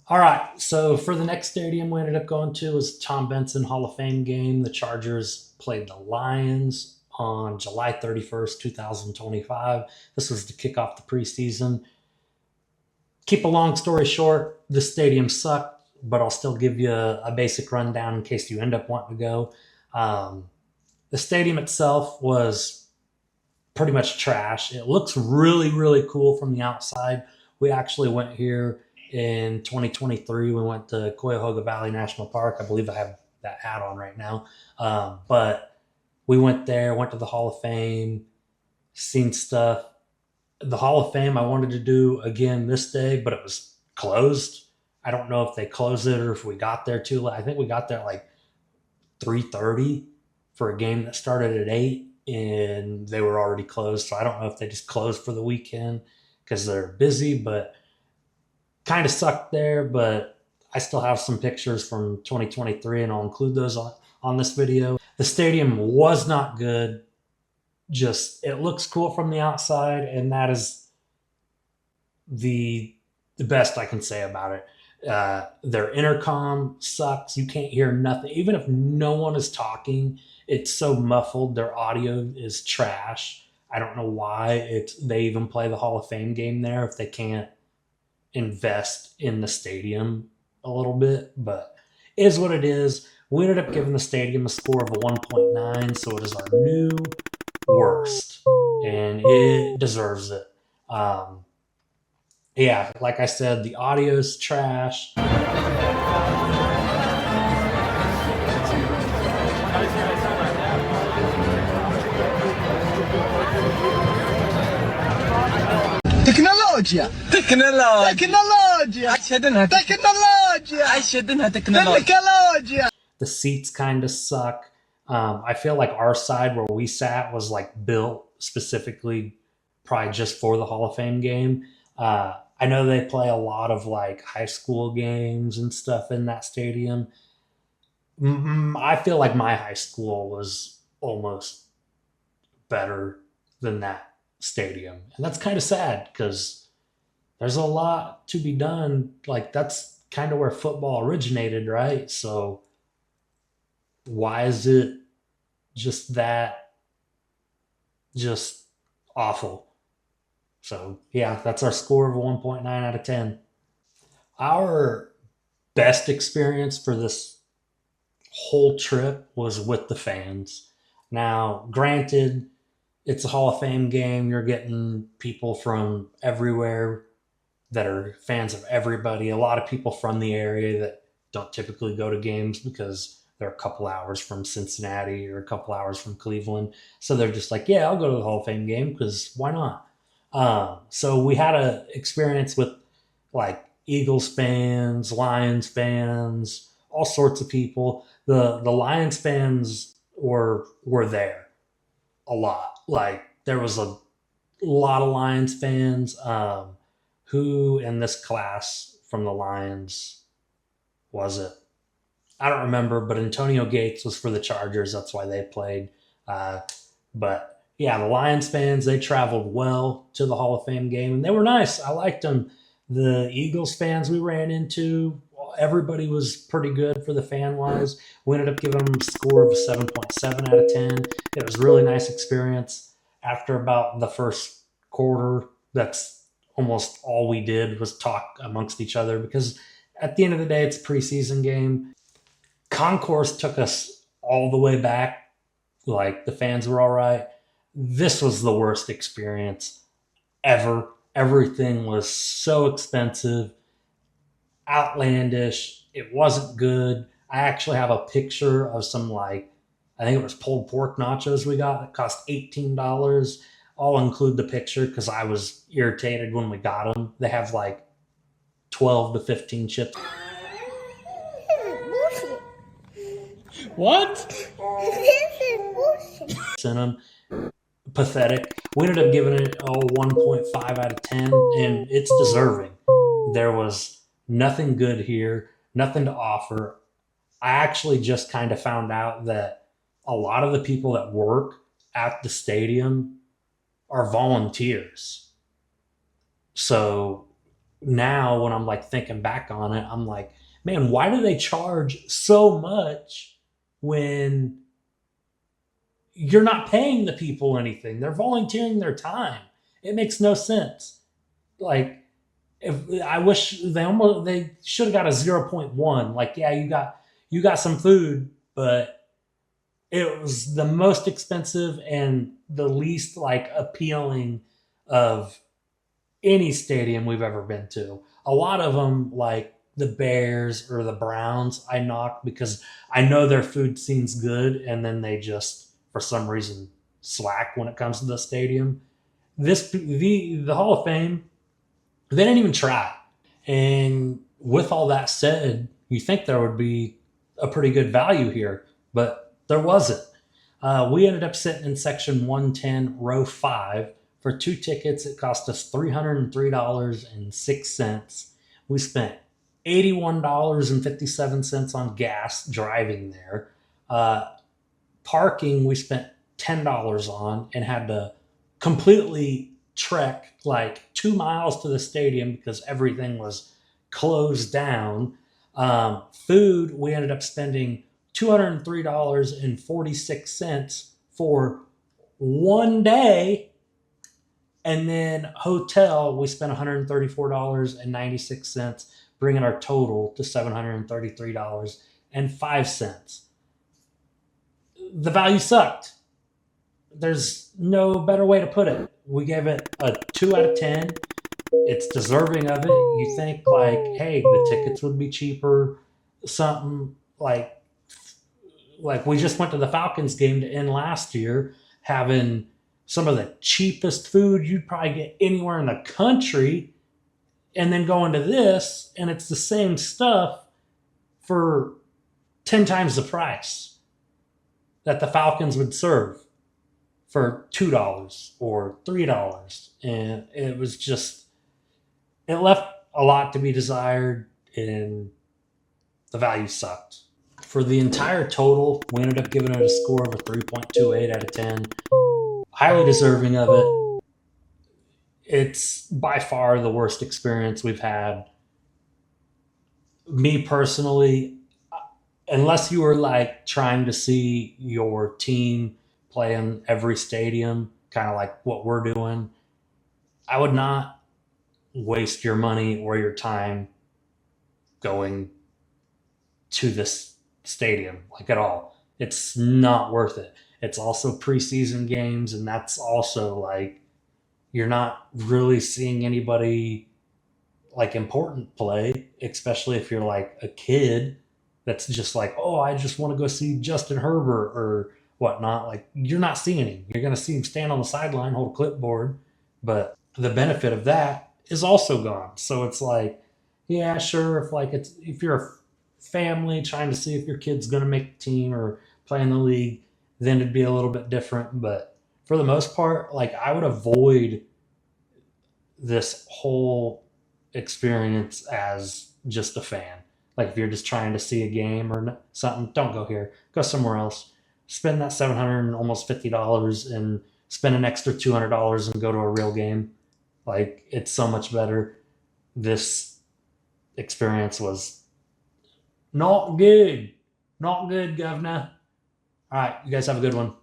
All right. So for the next stadium we ended up going to was Tom Benson Hall of Fame game. The Chargers played the Lions on July 31st, 2025. This was to kick off the preseason. Keep a long story short, the stadium sucked, but I'll still give you a basic rundown in case you end up wanting to go. Um, the stadium itself was pretty much trash. It looks really, really cool from the outside. We actually went here in 2023. We went to Cuyahoga Valley National Park. I believe I have that hat on right now. But we went there, went to the Hall of Fame, seen stuff. The Hall of Fame I wanted to do again this day, but it was closed. I don't know if they closed it or if we got there too late. I think we got there like 3:30 for a game that started at 8 and they were already closed. So I don't know if they just closed for the weekend because they're busy, but kind of sucked there. But I still have some pictures from 2023 and I'll include those on this video. The stadium was not good. Just it looks cool from the outside, and that is the the best I can say about it. Their intercom sucks. You can't hear nothing. Even if no one is talking, it's so muffled. Their audio is trash. I don't know why they even play the Hall of Fame game there if they can't invest in the stadium a little bit, but it is what it is. We ended up giving the stadium a score of a 1.9, so it is our new worst, and it deserves it. Um, yeah, like I said, the audio's trash. تكنولوجيا تكنولوجيا عايشة دينها تكنولوجيا. The seats kind of suck. I feel like our side where we sat was like built specifically probably just for the Hall of Fame game. I know they play a lot of like high school games and stuff in that stadium. I feel like my high school was almost better than that stadium. And that's kind of sad because there's a lot to be done. Like, that's kind of where football originated, right? So, why is it just that, just awful? So, yeah, that's our score of a 1.9 out of 10. Our best experience for this whole trip was with the fans. Now, granted, it's a Hall of Fame game. You're getting people from everywhere that are fans of everybody. A lot of people from the area that don't typically go to games because they're a couple hours from Cincinnati or a couple hours from Cleveland. So they're just like, yeah, I'll go to the Hall of Fame game because why not? So we had a experience with like Eagles fans, Lions fans, all sorts of people. The Lions fans were there a lot. Like there was a lot of Lions fans. Who in this class from the Lions was it? I don't remember, but Antonio Gates was for the Chargers. That's why they played. Uh, but yeah, the Lions fans, they traveled well to the Hall of Fame game and they were nice. I liked them. The Eagles fans we ran into, everybody was pretty good for the fan wise. We ended up giving them a score of a 7.7 out of 10. It was a really nice experience. After about the first quarter, that's almost all we did was talk amongst each other because at the end of the day, it's a preseason game. Concourse took us all the way back. Like the fans were all right. This was the worst experience ever. Everything was so expensive, outlandish. It wasn't good. I actually have a picture of some like I think it was pulled pork nachos we got that cost $18. I'll include the picture because I was irritated when we got them. They have like 12 to 15 chips What? in them. Pathetic. We ended up giving it a 1.5 out of 10, and it's deserving. There was nothing good here, nothing to offer. I actually just kind of found out that a lot of the people that work at the stadium are volunteers. So now when I'm like thinking back on it, I'm like, man, why do they charge so much when you're not paying the people anything? They're volunteering their time. It makes no sense. Like, if I wish they should have got a 0.1. Like, yeah, you got some food, but it was the most expensive and the least like appealing of any stadium we've ever been to. A lot of them, like the Bears or the Browns, I knock because I know their food seems good, and then they just, for some reason, slack when it comes to the stadium. The Hall of Fame, they didn't even try. And with all that said, you think there would be a pretty good value here, but there wasn't. We ended up sitting in section 110, row 5. For 2 tickets, it cost us $303.06. We spent $81.57 on gas driving there. Uh, Parking, we spent $10 on and had to completely trek like 2 miles to the stadium because everything was closed down. Food, we ended up spending $203.46 for 1 day. And then hotel, we spent $134.96, bringing our total to $733.05. The value sucked. There's no better way to put it. We gave it a 2 out of 10. It's deserving of it. You think like, hey, the tickets would be cheaper, something like we just went to the Falcons game to end last year, having some of the cheapest food you'd probably get anywhere in the country, and then going to this, and it's the same stuff for 10 times the price that the Falcons would serve for $2 or $3. And it was just, it left a lot to be desired, and the value sucked. For the entire total, we ended up giving it a score of a 3.28 out of 10. Highly deserving of it. It's by far the worst experience we've had. Me personally, unless you were like trying to see your team play in every stadium, kind of like what we're doing, I would not waste your money or your time going to this stadium like at all. It's not worth it. It's also preseason games, and that's also like you're not really seeing anybody like important play, especially if you're like a kid that's just like, oh, I just want to go see Justin Herbert or whatnot. Like, you're not seeing him. You're going to see him stand on the sideline, hold a clipboard, but the benefit of that is also gone. So it's like, yeah, sure, if you're a family trying to see if your kid's going to make the team or play in the league, then it'd be a little bit different. But for the most part, like I would avoid this whole experience as just a fan. Like if you're just trying to see a game or something, don't go here. Go somewhere else. Spend that 700 and almost $50 and spend an extra $200 and go to a real game. Like it's so much better. This experience was not good. Not good, governor. All right, you guys have a good one.